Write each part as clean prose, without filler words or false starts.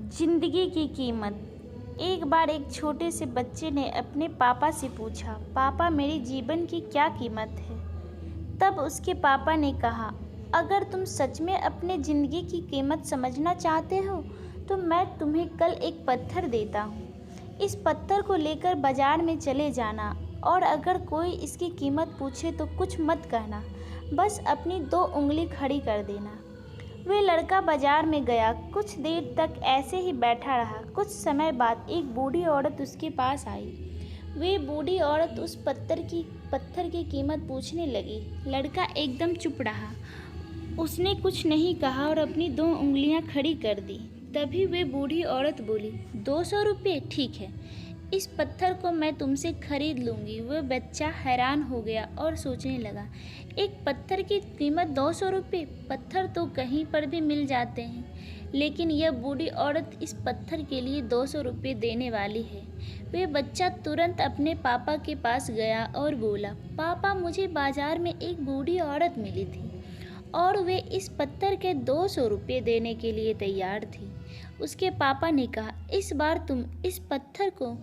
जिंदगी की कीमत। एक बार एक छोटे से बच्चे ने अपने पापा से पूछा, पापा मेरे जीवन की क्या कीमत है। तब उसके पापा ने कहा, अगर तुम सच में अपने ज़िंदगी की कीमत समझना चाहते हो तो मैं तुम्हें कल एक पत्थर देता हूँ। इस पत्थर को लेकर बाजार में चले जाना और अगर कोई इसकी कीमत पूछे तो कुछ मत कहना, बस अपनी 2 उंगली खड़ी कर देना। वह लड़का बाजार में गया। कुछ देर तक ऐसे ही बैठा रहा। कुछ समय बाद एक बूढ़ी औरत उसके पास आई। वह बूढ़ी औरत उस पत्थर की कीमत पूछने लगी। लड़का एकदम चुप रहा। उसने कुछ नहीं कहा और अपनी 2 उंगलियां खड़ी कर दी। तभी वह बूढ़ी औरत बोली, 200 रुपये ठीक है, इस पत्थर को मैं तुमसे खरीद लूँगी। वह बच्चा हैरान हो गया और सोचने लगा, एक पत्थर की कीमत 200 रुपये? पत्थर तो कहीं पर भी मिल जाते हैं, लेकिन यह बूढ़ी औरत इस पत्थर के लिए 200 रुपये देने वाली है। वह बच्चा तुरंत अपने पापा के पास गया और बोला, पापा मुझे बाजार में एक बूढ़ी औरत मिली थी और वे इस पत्थर के 200 रुपये देने के लिए तैयार थी। उसके पापा ने कहा, इस बार तुम इस पत्थर को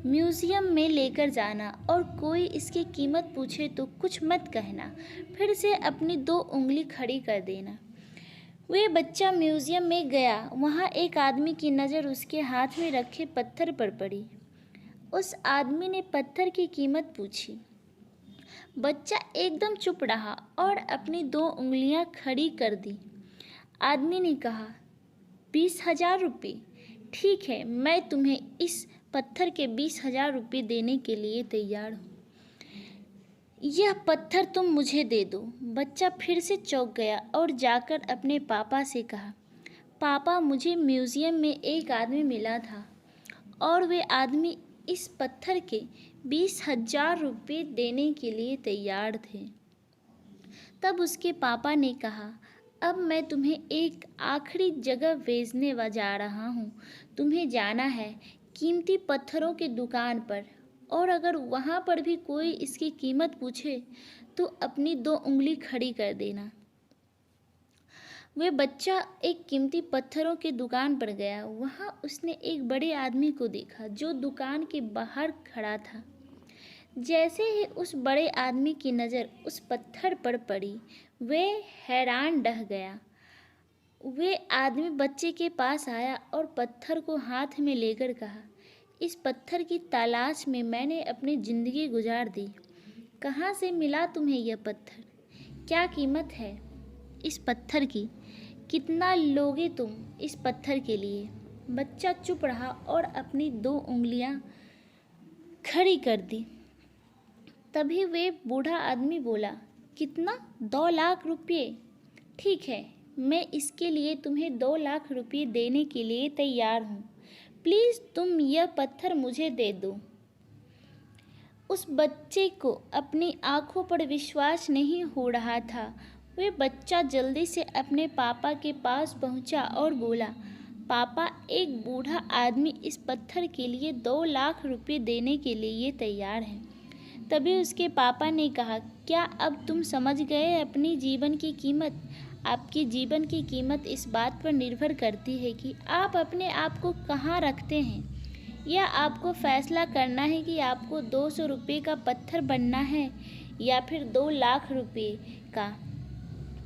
म्यूज़ियम में लेकर जाना और कोई इसकी कीमत पूछे तो कुछ मत कहना, फिर से अपनी 2 उंगली खड़ी कर देना। वह बच्चा म्यूज़ियम में गया। वहाँ एक आदमी की नज़र उसके हाथ में रखे पत्थर पर पड़ी। उस आदमी ने पत्थर की कीमत पूछी। बच्चा एकदम चुप रहा और अपनी 2 उंगलियां खड़ी कर दी। आदमी ने कहा, 20,000 रुपये ठीक है, मैं तुम्हें इस पत्थर के 20,000 रुपये देने के लिए तैयार हूँ। यह पत्थर तुम मुझे दे दो। बच्चा फिर से चौंक गया और जाकर अपने पापा से कहा, पापा मुझे म्यूज़ियम में एक आदमी मिला था और वे आदमी इस पत्थर के 20,000 रुपये देने के लिए तैयार थे। तब उसके पापा ने कहा, अब मैं तुम्हें एक आखिरी जगह भेजने जा रहा हूँ। तुम्हें जाना है कीमती पत्थरों की दुकान पर और अगर वहाँ पर भी कोई इसकी कीमत पूछे तो अपनी 2 उंगली खड़ी कर देना। वह बच्चा एक कीमती पत्थरों की दुकान पर गया। वहाँ उसने एक बड़े आदमी को देखा जो दुकान के बाहर खड़ा था। जैसे ही उस बड़े आदमी की नज़र उस पत्थर पर पड़ी, वह हैरान रह गया। वह आदमी बच्चे के पास आया और पत्थर को हाथ में लेकर कहा, इस पत्थर की तलाश में मैंने अपनी ज़िंदगी गुजार दी। कहाँ से मिला तुम्हें यह पत्थर? क्या कीमत है इस पत्थर की? कितना लोगे तुम इस पत्थर के लिए? बच्चा चुप रहा और अपनी 2 उंगलियां खड़ी कर दी। तभी वे बूढ़ा आदमी बोला, कितना? 2 लाख रुपये ठीक है, मैं इसके लिए तुम्हें 2 लाख रुपये देने के लिए तैयार हूँ। प्लीज़ तुम यह पत्थर मुझे दे दो। उस बच्चे को अपनी आंखों पर विश्वास नहीं हो रहा था। वह बच्चा जल्दी से अपने पापा के पास पहुंचा और बोला, पापा एक बूढ़ा आदमी इस पत्थर के लिए 2 लाख रुपये देने के लिए तैयार है। तभी उसके पापा ने कहा, क्या अब तुम समझ गए अपनी जीवन की कीमत? आपके जीवन की कीमत इस बात पर निर्भर करती है कि आप अपने आप को कहाँ रखते हैं। यह आपको फैसला करना है कि आपको 200 रुपये का पत्थर बनना है या फिर 2 लाख रुपये का।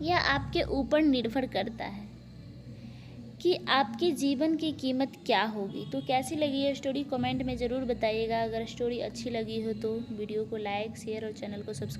यह आपके ऊपर निर्भर करता है कि आपके जीवन की कीमत क्या होगी। तो कैसी लगी ये स्टोरी कमेंट में ज़रूर बताइएगा। अगर स्टोरी अच्छी लगी हो तो वीडियो को लाइक, शेयर और चैनल को सब्सक्राइब